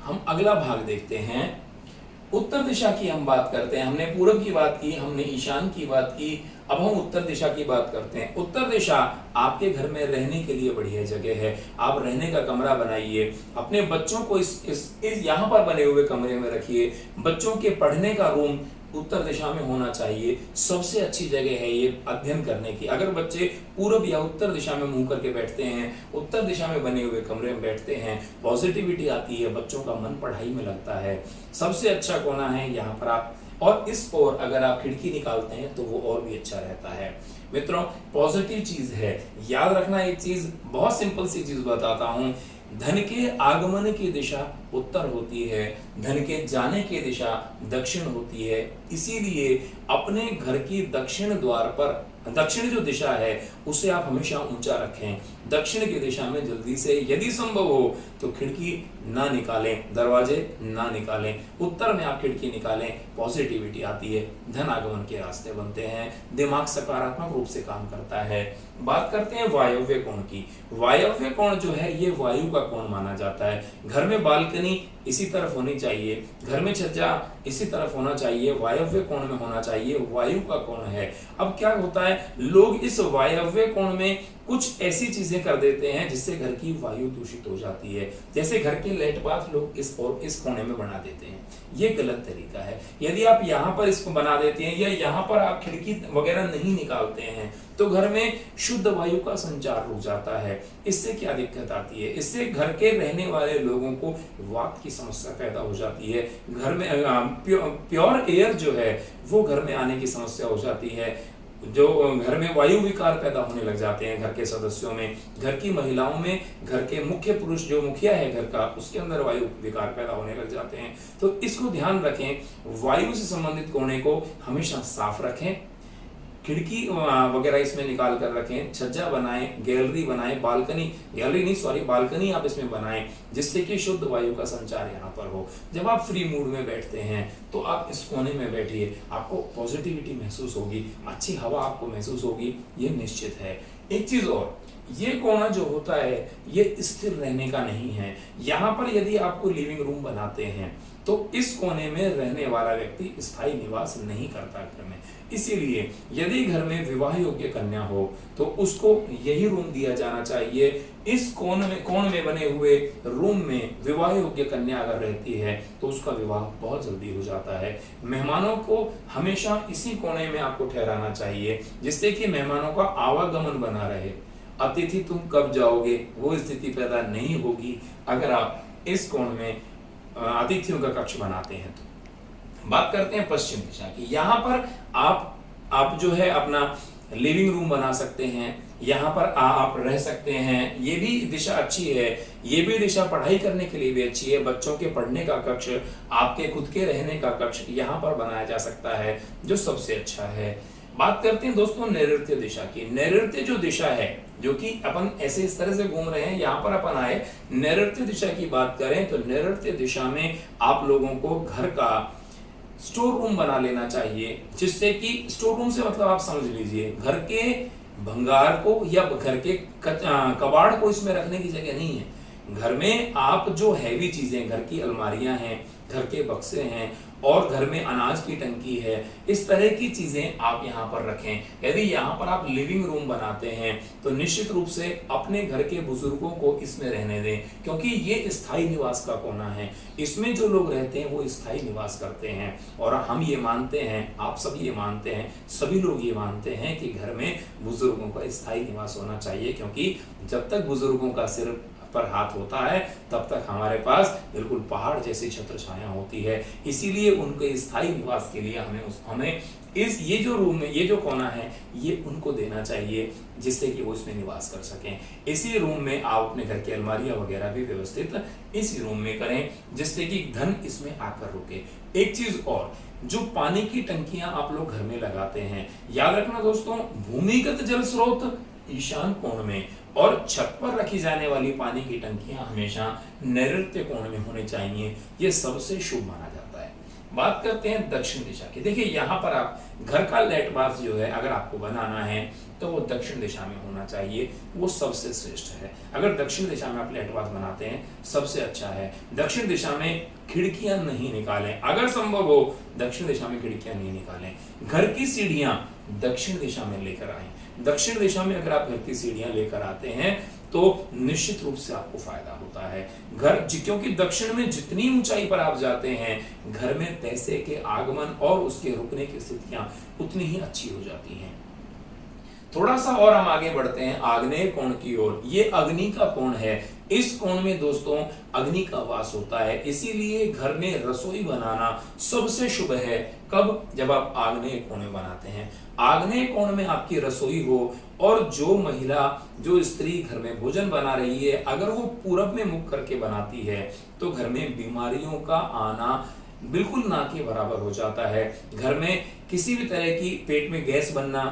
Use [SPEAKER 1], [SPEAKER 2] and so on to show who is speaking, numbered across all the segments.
[SPEAKER 1] हम अगला भाग देखते हैं। उत्तर दिशा की हम बात करते हैं। हमने पूरब की बात की, हमने ईशान की बात की, अब हम उत्तर दिशा की बात करते हैं। उत्तर दिशा आपके घर में रहने के लिए बढ़िया जगह है। आप रहने का कमरा बनाइए, अपने बच्चों को इस यहाँ पर बने हुए कमरे में रखिए। बच्चों के पढ़ने का रूम उत्तर दिशा में होना चाहिए। सबसे अच्छी जगह है ये अध्ययन करने की। अगर बच्चे पूर्व या उत्तर दिशा में मुंह करके बैठते हैं, उत्तर दिशा में बने हुए कमरे में बैठते हैं, पॉजिटिविटी आती है, बच्चों का मन पढ़ाई में लगता है। सबसे अच्छा कोना है यहाँ पर आप, और इस ओर अगर आप खिड़की निकालते हैं तो वो और भी अच्छा रहता है। मित्रों, पॉजिटिव चीज है। याद रखना एक चीज, बहुत सिंपल सी चीज बताता हूं। धन के आगमन की दिशा उत्तर होती है, धन के जाने की दिशा दक्षिण होती है। इसीलिए अपने घर की दक्षिण द्वार पर, दक्षिण जो दिशा है उसे आप हमेशा ऊंचा रखें। दक्षिण की दिशा में जल्दी से यदि संभव हो तो खिड़की ना निकालें, दरवाजे ना निकालें। उत्तर में आप खिड़की निकालें, पॉजिटिविटी आती है, धन आगमन के रास्ते बनते हैं, दिमाग सकारात्मक रूप से काम करता है। बात करते हैं वायव्य कोण की। वायव्य कोण जो है ये वायु का कोण माना जाता है। घर में बालकनी इसी तरफ होनी चाहिए, घर में छज्जा इसी तरफ होना चाहिए, वायव्य कोण में होना चाहिए, वायु का कोण है। अब क्या होता है, लोग इस वायव्य कोण में कुछ ऐसी चीजें कर देते हैं जिससे घर की वायु दूषित हो जाती है। जैसे घर के लेट बाथ लोग इस कोने में बना देते हैं, ये गलत तरीका है। यदि आप यहाँ पर इसको बना देते हैं या यहाँ पर आप खिड़की वगैरह नहीं निकालते हैं तो घर में शुद्ध वायु का संचार रुक जाता है। इससे क्या दिक्कत आती है, इससे घर के रहने वाले लोगों को वात की समस्या पैदा हो जाती है। घर में प्योर एयर जो है वो घर में आने की समस्या हो जाती है। जो घर में वायु विकार पैदा होने लग जाते हैं घर के सदस्यों में, घर की महिलाओं में, घर के मुख्य पुरुष जो मुखिया है घर का, उसके अंदर वायु विकार पैदा होने लग जाते हैं। तो इसको ध्यान रखें, वायु से संबंधित कोने को हमेशा साफ रखें, खिड़की वगैरह इसमें निकाल कर रखें, छज्जा बनाएं, गैलरी बनाएं, बालकनी आप इसमें बनाएं जिससे कि शुद्ध वायु का संचार यहाँ पर हो। जब आप फ्री मूड में बैठते हैं तो आप इस कोने में बैठिए, आपको पॉजिटिविटी महसूस होगी, अच्छी हवा आपको महसूस होगी, ये निश्चित है। एक चीज और, ये कोना जो होता है ये स्थिर रहने का नहीं है। यहाँ पर यदि आपको लिविंग रूम बनाते हैं तो इस कोने में रहने वाला व्यक्ति स्थायी निवास नहीं करता घर में। इसीलिए यदि घर में विवाह योग्य कन्या हो तो उसको यही रूम दिया जाना चाहिए। इस कोण में बने हुए रूम में विवाह योग्य कन्या अगर रहती है तो उसका विवाह बहुत जल्दी हो जाता है। मेहमानों को हमेशा इसी कोने में आपको ठहराना चाहिए जिससे कि मेहमानों का आवागमन बना रहे। अतिथि तुम कब जाओगे वो स्थिति पैदा नहीं होगी अगर आप इस कोण में अतिथियों का कक्ष बनाते हैं तो। बात करते हैं पश्चिम दिशा की। यहाँ पर आप जो है अपना लिविंग रूम बना सकते हैं, यहाँ पर आप रह सकते हैं, ये भी दिशा अच्छी है। ये भी दिशा पढ़ाई करने के लिए भी अच्छी है। बच्चों के पढ़ने का कक्ष, आपके खुद के रहने का कक्ष यहाँ पर बनाया जा सकता है जो सबसे अच्छा है। बात करते हैं दोस्तों नैऋत्य दिशा की। नैऋत्य जो दिशा है, जो कि अपन ऐसे इस तरह से घूम रहे हैं, यहाँ पर अपन आए नैऋत्य दिशा की बात करें तो नैऋत्य दिशा में आप लोगों को घर का स्टोर रूम बना लेना चाहिए, जिससे कि स्टोर रूम से मतलब आप समझ लीजिए घर के भंगार को या घर के कबाड़ को इसमें रखने की जगह नहीं है। घर में आप जो हैवी चीजें, घर की अलमारियां हैं, घर के बक्से हैं और घर में अनाज की टंकी है, इस तरह की चीजें आप यहाँ पर रखें। यदि यहाँ पर आप लिविंग रूम बनाते हैं तो निश्चित रूप से अपने घर के बुजुर्गों को इसमें रहने दें, क्योंकि ये स्थायी निवास का कोना है। इसमें जो लोग रहते हैं वो स्थायी निवास करते हैं और हम ये मानते हैं, आप सब ये मानते हैं, सभी लोग ये मानते हैं कि घर में बुजुर्गों का स्थायी निवास होना चाहिए, क्योंकि जब तक बुजुर्गों का सिर पर हाथ होता है तब तक हमारे पास बिल्कुल पहाड़ जैसी छत्र छाया होती है। इसीलिए उनके स्थायी निवास के लिए हमें ये जो रूम में ये जो कोना है ये उनको देना चाहिए जिससे कि वो इसमें निवास कर सकें। इसी रूम में आप अपने घर की अलमारियां वगैरह भी व्यवस्थित इसी रूम में करें जिससे कि धन इसमें आकर रुके। एक चीज और, जो पानी की टंकियां आप लोग घर में लगाते हैं, याद रखना दोस्तों, भूमिगत जल स्रोत ईशान कोण में और छत पर रखी जाने वाली पानी की टंकियां हमेशा नैऋत्य कोण में होनी चाहिए। यह सबसे शुभ माना जाता है। बात करते हैं दक्षिण दिशा की। देखिए यहाँ पर आप घर का लेट बाथ जो है अगर आपको बनाना है तो वो दक्षिण दिशा में होना चाहिए, वो सबसे श्रेष्ठ है। अगर दक्षिण दिशा में आप लेट बाथ बनाते हैं सबसे अच्छा है। दक्षिण दिशा में खिड़कियां नहीं निकालें, अगर संभव हो दक्षिण दिशा में खिड़कियां नहीं निकालें। घर की सीढ़ियां दक्षिण दिशा में लेकर आए। दक्षिण दिशा में अगर आप घर की सीढ़ियां लेकर आते हैं तो निश्चित रूप से आपको फायदा होता है। क्योंकि दक्षिण में जितनी ऊंचाई पर आप जाते हैं घर में पैसे के आगमन और उसके रुकने की स्थितियां उतनी ही अच्छी हो जाती हैं। थोड़ा सा और हम आगे बढ़ते हैं आग्नेय कोण की ओर। ये अग्नि का कोण है। इस कोण में दोस्तों अग्नि का वास होता है, इसीलिए घर में रसोई बनाना सबसे शुभ है। कब? जब आप आग्नेय कोण में बनाते हैं। आग्नेय कोण में आपकी रसोई हो और जो महिला, जो स्त्री घर में भोजन बना रही है अगर वो पूरब में मुख करके बनाती है तो घर में बीमारियों का आना बिल्कुल ना के बराबर हो जाता है। घर में किसी भी तरह की पेट में गैस बनना,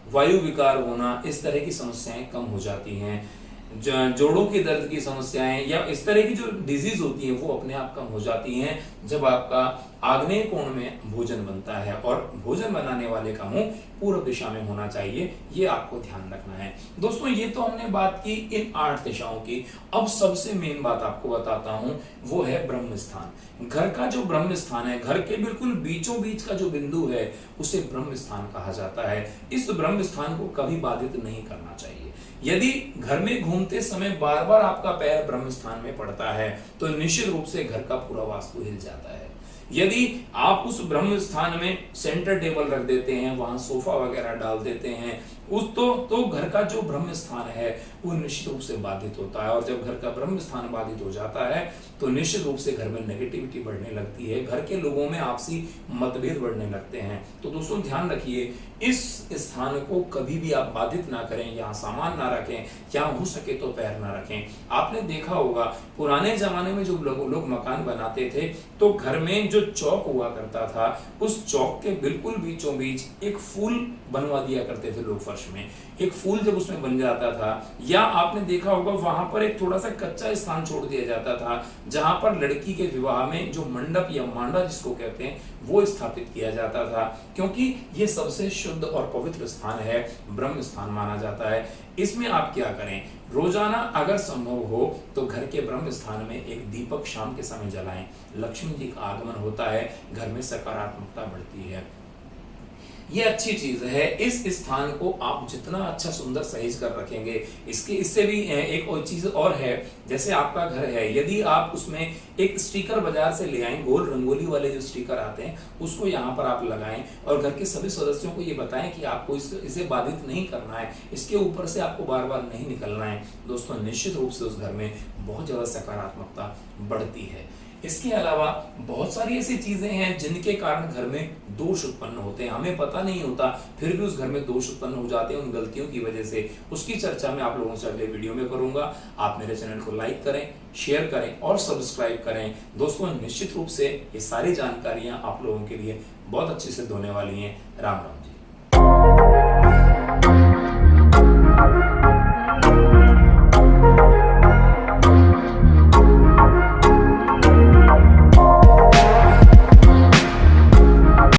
[SPEAKER 1] वायु विकार होना, इस तरह की समस्याएं कम हो जाती हैं। जोड़ों के दर्द की समस्याएं या इस तरह की जो डिजीज होती है वो अपने आप कम हो जाती हैं जब आपका आग्नेय कोण में भोजन बनता है। और भोजन बनाने वाले का मुंह पूर्व दिशा में होना चाहिए, ये आपको ध्यान रखना है। दोस्तों ये तो हमने बात की इन 8 दिशाओं की। अब सबसे मेन बात आपको बताता हूं, वो है ब्रह्म स्थान। घर का जो ब्रह्म स्थान है, घर के बिल्कुल बीचों बीच का जो बिंदु है उसे ब्रह्म स्थान कहा जाता है। इस ब्रह्म स्थान को कभी बाधित नहीं करना चाहिए। यदि घर में घूमते समय बार बार आपका पैर ब्रह्म स्थान में पड़ता है तो निश्चित रूप से घर का पूरा वास्तु हिल जाता है। यदि आप उस ब्रह्म स्थान में सेंटर टेबल रख देते हैं, वहां सोफा वगैरह डाल देते हैं, तो घर का जो ब्रह्म स्थान है वो निश्चित रूप से बाधित होता है। और जब घर का ब्रह्म स्थान बाधित हो जाता है तो निश्चित रूप से घर में नेगेटिविटी बढ़ने लगती है, घर के लोगों में आपसी मतभेद बढ़ने लगते हैं। तो दोस्तों ध्यान रखिए, इस स्थान को कभी भी आप बाधित ना करें, यहाँ सामान ना रखें, यहाँ हो सके तो पैर ना रखें। आपने देखा होगा पुराने जमाने में जो लोग मकान बनाते थे तो घर में जो चौक हुआ करता था उस चौक के बिल्कुल बीचों बीच एक फूल बनवा दिया करते थे लोग। फर्श में एक फूल जब उसमें बन जाता था, या आपने देखा होगा वहां पर एक थोड़ा सा कच्चा स्थान छोड़ दिया जाता था जहां पर लड़की के विवाह में जो मंडप या मांडा जिसको कहते हैं वो स्थापित किया जाता था, क्योंकि ये सबसे शुद्ध और पवित्र स्थान है, ब्रह्म स्थान माना जाता है। इसमें आप क्या करें, रोजाना अगर संभव हो तो घर के ब्रह्म स्थान में एक दीपक शाम के समय जलाएं। लक्ष्मी जी का आगमन होता है, घर में सकारात्मकता बढ़ती है। ये अच्छी चीज है। इस स्थान को आप जितना अच्छा सुंदर सहेज कर रखेंगे, इससे भी एक और चीज और है, जैसे आपका घर है, यदि आप उसमें एक स्टिकर बाजार से ले आए, गोल रंगोली वाले जो स्टिकर आते हैं उसको यहाँ पर आप लगाएं और घर के सभी सदस्यों को ये बताएं कि आपको इसे बाधित नहीं करना है, इसके ऊपर से आपको बार बार नहीं निकलना है। दोस्तों निश्चित रूप से उस घर में बहुत ज्यादा सकारात्मकता बढ़ती है। इसके अलावा बहुत सारी ऐसी चीजें हैं जिनके कारण घर में दोष उत्पन्न होते हैं, हमें पता नहीं होता फिर भी उस घर में दोष उत्पन्न हो जाते हैं उन गलतियों की वजह से। उसकी चर्चा मैं आप लोगों से अगले वीडियो में करूंगा। आप मेरे चैनल को लाइक करें, शेयर करें और सब्सक्राइब करें। दोस्तों निश्चित रूप से ये सारी जानकारियां आप लोगों के लिए बहुत अच्छे से होने वाली हैं। राम राम।